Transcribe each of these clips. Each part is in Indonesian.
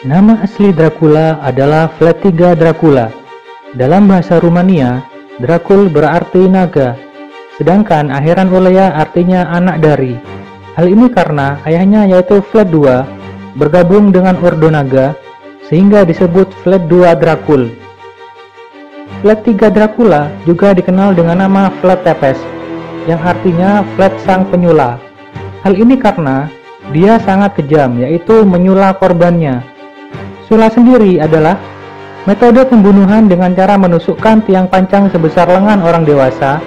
Nama asli Dracula adalah Vlad III Dracula. Dalam bahasa Rumania, Dracul berarti naga, sedangkan akhiran Ulea artinya anak dari. Hal ini karena ayahnya yaitu Vlad II bergabung dengan Ordo Naga, sehingga disebut Vlad II Dracul. Vlad III Dracula juga dikenal dengan nama Vlad Tepes, yang artinya Vlad sang penyula. Hal ini karena dia sangat kejam, yaitu menyula korbannya. Sula sendiri adalah metode pembunuhan dengan cara menusukkan tiang pancang sebesar lengan orang dewasa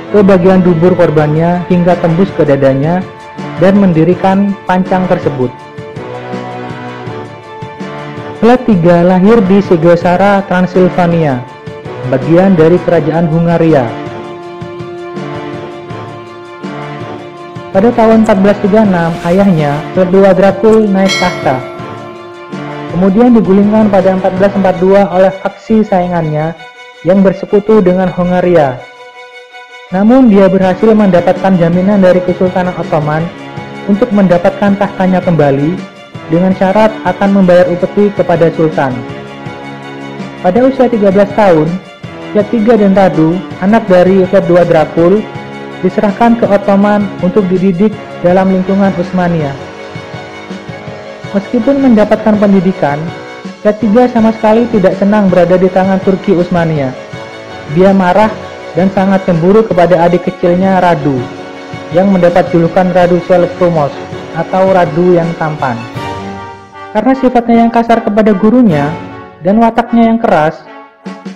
ke bagian dubur korbannya hingga tembus ke dadanya dan mendirikan pancang tersebut. Vlad III lahir di Sigosara, Transilvania, bagian dari kerajaan Hungaria. Pada tahun 1436, ayahnya, Vlad II Dracul, naik tahta. Kemudian digulingkan pada 1442 oleh faksi saingannya yang bersekutu dengan Hungaria. Namun dia berhasil mendapatkan jaminan dari Kesultanan Ottoman untuk mendapatkan tahtanya kembali dengan syarat akan membayar upeti kepada Sultan. Pada usia 13 tahun, Vlad III dan Radu, anak dari Vlad II Dracul, diserahkan ke Ottoman untuk dididik dalam lingkungan Utsmaniyah. Meskipun mendapatkan pendidikan, Vlad III sama sekali tidak senang berada di tangan Turki Utsmaniyah. Dia marah dan sangat cemburu kepada adik kecilnya Radu, yang mendapat julukan Radu Selkrumos atau Radu yang tampan. Karena sifatnya yang kasar kepada gurunya dan wataknya yang keras,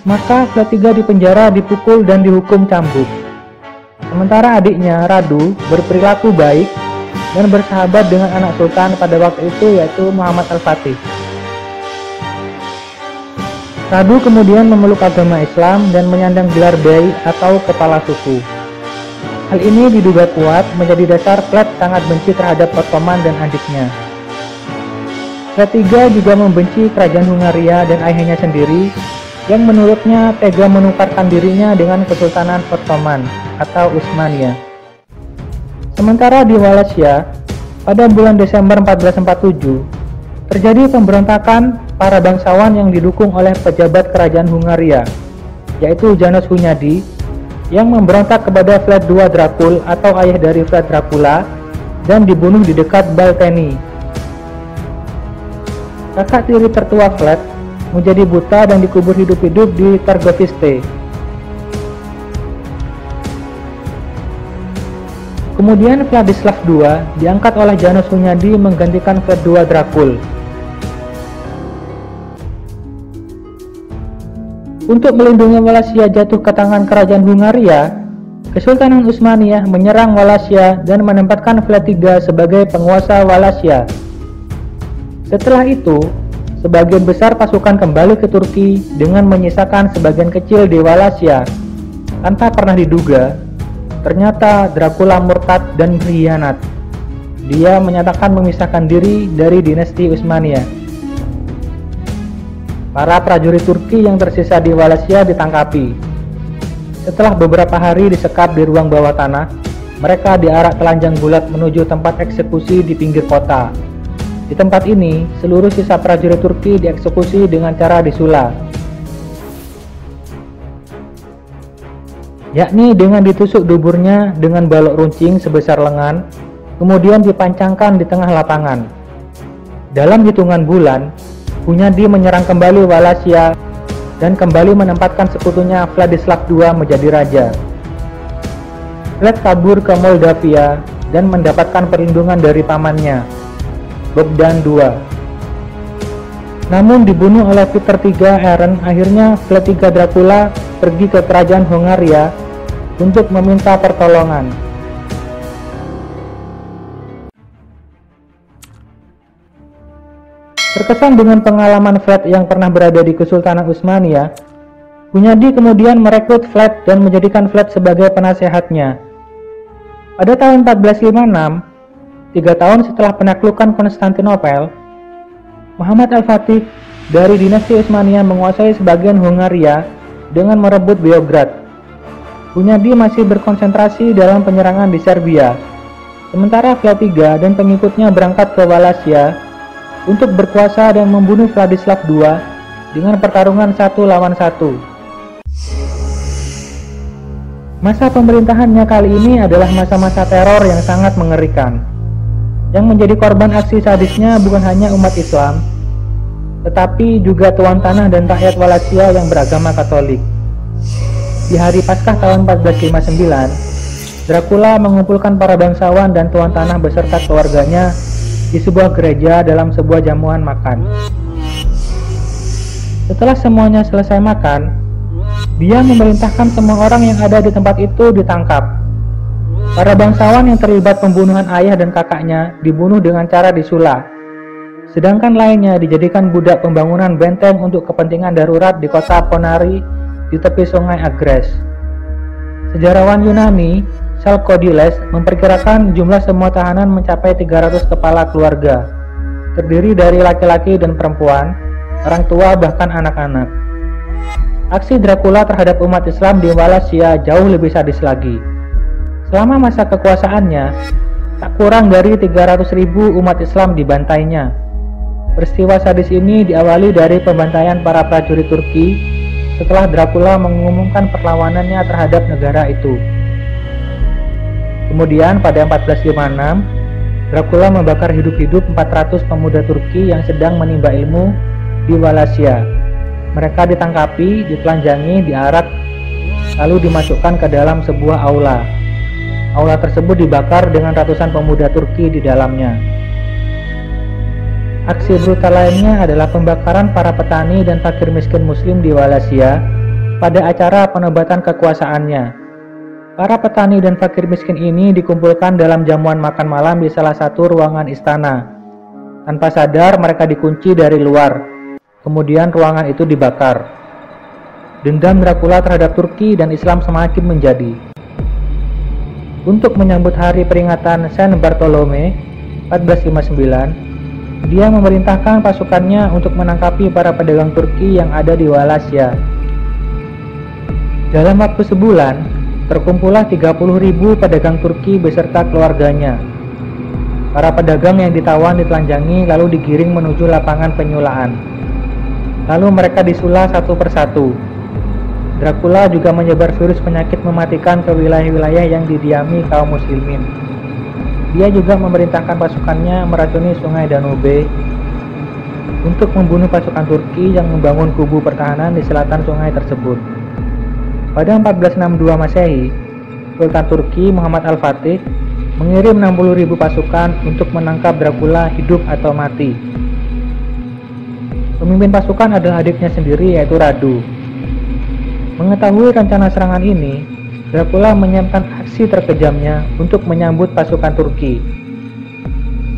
maka Vlad III dipenjara, dipukul, dan dihukum cambuk. Sementara adiknya Radu berperilaku baik dan bersahabat dengan anak sultan pada waktu itu, yaitu Muhammad Al-Fatih. Radu kemudian memeluk agama Islam dan menyandang gelar Bey atau kepala suku. Hal ini diduga kuat menjadi dasar Vlad sangat benci terhadap Ottoman dan adiknya. Vlad III juga membenci kerajaan Hungaria dan ayahnya sendiri yang menurutnya tega menukarkan dirinya dengan Kesultanan Ottoman atau Utsmaniyah. Sementara di Wallachia, pada bulan Desember 1447, terjadi pemberontakan para bangsawan yang didukung oleh pejabat kerajaan Hungaria, yaitu János Hunyadi, yang memberontak kepada Vlad II Dracul atau ayah dari Vlad Dracula dan dibunuh di dekat Balteni. Kakak tiri tertua Vlad menjadi buta dan dikubur hidup-hidup di Targoviste. Kemudian Vladislav II diangkat oleh János Hunyadi menggantikan Vlad II Dracul. Untuk melindungi Wallachia jatuh ke tangan kerajaan Hungaria, Kesultanan Utsmaniyah menyerang Wallachia dan menempatkan Vlad III sebagai penguasa Wallachia. Setelah itu, sebagian besar pasukan kembali ke Turki dengan menyisakan sebagian kecil di Wallachia. Tanpa pernah diduga, ternyata Dracula murtad dan berkhianat. Dia menyatakan memisahkan diri dari dinasti Utsmaniyah. Para prajurit Turki yang tersisa di Wallachia ditangkapi. Setelah beberapa hari disekap di ruang bawah tanah, mereka diarak telanjang bulat menuju tempat eksekusi di pinggir kota. Di tempat ini, seluruh sisa prajurit Turki dieksekusi dengan cara disula, yakni dengan ditusuk duburnya dengan balok runcing sebesar lengan, kemudian dipancangkan di tengah lapangan. Dalam hitungan bulan, Hunyadi menyerang kembali Wallachia dan kembali menempatkan sekutunya Vladislav II menjadi raja. Vlad kabur ke Moldavia dan mendapatkan perlindungan dari pamannya, Bogdan II. Namun dibunuh oleh Peter III Aaron, akhirnya Vlad III Dracula pergi ke kerajaan Hungaria untuk meminta pertolongan. Terkesan dengan pengalaman Vlad yang pernah berada di Kesultanan Utsmaniyah, Hunyadi kemudian merekrut Vlad dan menjadikan Vlad sebagai penasehatnya. Pada tahun 1456, 3 tahun setelah penaklukan Konstantinopel, Muhammad Al-Fatih dari dinasti Utsmaniyah menguasai sebagian Hungaria dengan merebut Beograd. Hunyadi masih berkonsentrasi dalam penyerangan di Serbia, sementara Vlad III dan pengikutnya berangkat ke Wallachia untuk berkuasa dan membunuh Vladislav II dengan pertarungan 1 lawan 1. Masa pemerintahannya kali ini adalah masa-masa teror yang sangat mengerikan. Yang menjadi korban aksi sadisnya bukan hanya umat Islam, tetapi juga tuan tanah dan rakyat Wallachia yang beragama Katolik. Di hari Paskah tahun 1459, Dracula mengumpulkan para bangsawan dan tuan tanah beserta keluarganya di sebuah gereja dalam sebuah jamuan makan. Setelah semuanya selesai makan, dia memerintahkan semua orang yang ada di tempat itu ditangkap. Para bangsawan yang terlibat pembunuhan ayah dan kakaknya dibunuh dengan cara disula, sedangkan lainnya dijadikan budak pembangunan benteng untuk kepentingan darurat di kota Ponari di tepi sungai Agres. Sejarawan Yunani Chalcodiles memperkirakan jumlah semua tahanan mencapai 300 kepala keluarga, terdiri dari laki-laki dan perempuan, orang tua bahkan anak-anak. Aksi Dracula terhadap umat Islam di Wallachia jauh lebih sadis lagi. Selama masa kekuasaannya, tak kurang dari 300.000 umat Islam dibantainya. Peristiwa sadis ini diawali dari pembantaian para prajurit Turki setelah Dracula mengumumkan perlawanannya terhadap negara itu. Kemudian pada 1456, Dracula membakar hidup-hidup 400 pemuda Turki yang sedang menimba ilmu di Wallachia. Mereka ditangkapi, ditelanjangi, diarak, lalu dimasukkan ke dalam sebuah aula. Aula tersebut dibakar dengan ratusan pemuda Turki di dalamnya. Aksi brutal lainnya adalah pembakaran para petani dan fakir miskin muslim di Wallachia pada acara penobatan kekuasaannya. Para petani dan fakir miskin ini dikumpulkan dalam jamuan makan malam di salah satu ruangan istana. Tanpa sadar mereka dikunci dari luar, kemudian ruangan itu dibakar. Dendam Dracula terhadap Turki dan Islam semakin menjadi. Untuk menyambut hari peringatan Saint Bartolome 1459, dia memerintahkan pasukannya untuk menangkapi para pedagang Turki yang ada di Wallachia. Dalam waktu sebulan, terkumpullah 30.000 pedagang Turki beserta keluarganya. Para pedagang yang ditawan ditelanjangi lalu digiring menuju lapangan penyulaan. Lalu mereka disula satu persatu. Dracula juga menyebar virus penyakit mematikan ke wilayah-wilayah yang didiami kaum muslimin. Dia juga memerintahkan pasukannya meracuni sungai Danube untuk membunuh pasukan Turki yang membangun kubu pertahanan di selatan sungai tersebut. Pada 1462 Masehi, Sultan Turki Muhammad Al-Fatih mengirim 60.000 pasukan untuk menangkap Dracula hidup atau mati. Pemimpin pasukan adalah adiknya sendiri yaitu Radu. Mengetahui rencana serangan ini, Dracula menyiapkan aksi terkejamnya untuk menyambut pasukan Turki.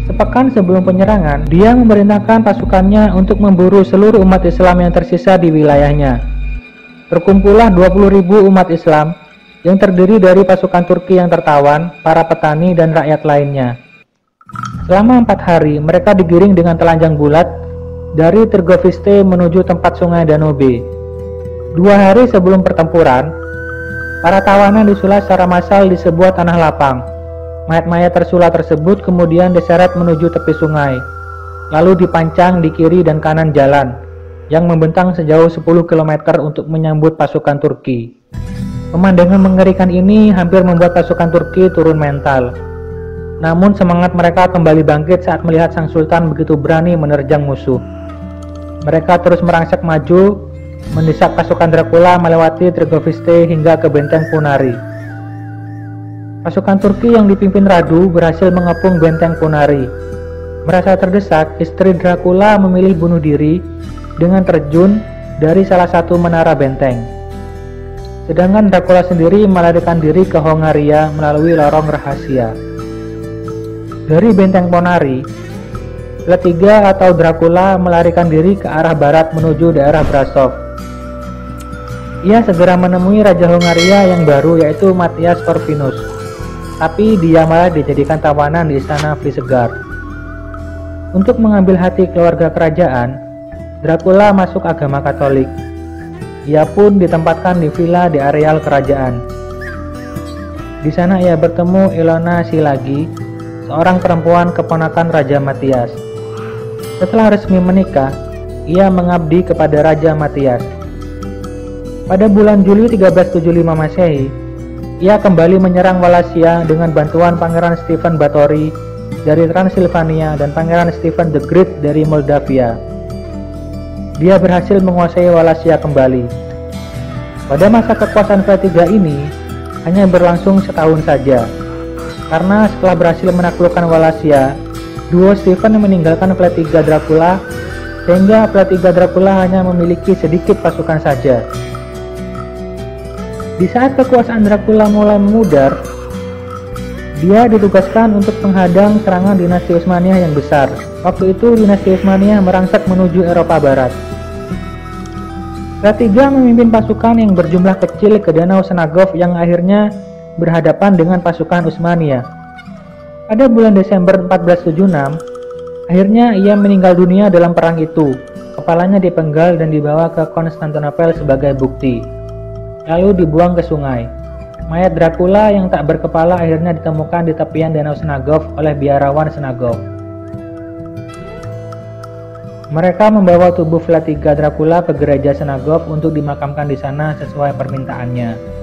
Sepekan sebelum penyerangan, dia memerintahkan pasukannya untuk memburu seluruh umat Islam yang tersisa di wilayahnya. Terkumpullah 20.000 umat Islam yang terdiri dari pasukan Turki yang tertawan, para petani, dan rakyat lainnya. Selama 4 hari, mereka digiring dengan telanjang bulat dari Trgoviste menuju tempat sungai Danube. 2 hari sebelum pertempuran, para tawanan disula secara massal di sebuah tanah lapang. Mayat-mayat tersula tersebut kemudian diseret menuju tepi sungai, lalu dipancang di kiri dan kanan jalan, yang membentang sejauh 10 km untuk menyambut pasukan Turki. Pemandangan mengerikan ini hampir membuat pasukan Turki turun mental. Namun semangat mereka kembali bangkit saat melihat sang sultan begitu berani menerjang musuh. Mereka terus merangsek maju, mendesak pasukan Dracula melewati Trgoviste hingga ke benteng Punari. Pasukan Turki yang dipimpin Radu berhasil mengepung benteng Punari. Merasa terdesak, istri Dracula memilih bunuh diri dengan terjun dari salah satu menara benteng. Sedangkan Dracula sendiri melarikan diri ke Hongaria melalui lorong rahasia. Dari benteng Ponari, ketiga atau Dracula melarikan diri ke arah barat menuju daerah Brasov. Ia segera menemui Raja Hongaria yang baru yaitu Matthias Corvinus, tapi dia malah dijadikan tawanan di istana Visegrad. Untuk mengambil hati keluarga kerajaan, Dracula masuk agama Katolik. Ia pun ditempatkan di villa di areal kerajaan. Di sana ia bertemu Ilona Silagi, seorang perempuan keponakan Raja Matthias. Setelah resmi menikah, ia mengabdi kepada Raja Matthias. Pada bulan Juli 1375 Masehi, ia kembali menyerang Wallachia dengan bantuan Pangeran Stephen Báthory dari Transilvania dan Pangeran Stephen the Great dari Moldavia. Dia berhasil menguasai Wallachia kembali. Pada masa kekuasaan ketiga ini hanya berlangsung setahun saja, karena setelah berhasil menaklukkan Wallachia, duo Stephen meninggalkan Flettida Dracula, sehingga Flettida Dracula hanya memiliki sedikit pasukan saja. Di saat kekuasaan Dracula mulai memudar, dia ditugaskan untuk menghadang serangan dinasti Utsmaniyah yang besar. Waktu itu dinasti Utsmaniyah merangsek menuju Eropa Barat. Flettida memimpin pasukan yang berjumlah kecil ke Danau Snagov yang akhirnya berhadapan dengan pasukan Utsmaniyah. Pada bulan Desember 1476, akhirnya ia meninggal dunia dalam perang itu. Kepalanya dipenggal dan dibawa ke Konstantinopel sebagai bukti, lalu dibuang ke sungai. Mayat Dracula yang tak berkepala akhirnya ditemukan di tepian Danau Snagov oleh biarawan Snagov. Mereka membawa tubuh Flettida Dracula ke gereja Snagov untuk dimakamkan di sana sesuai permintaannya.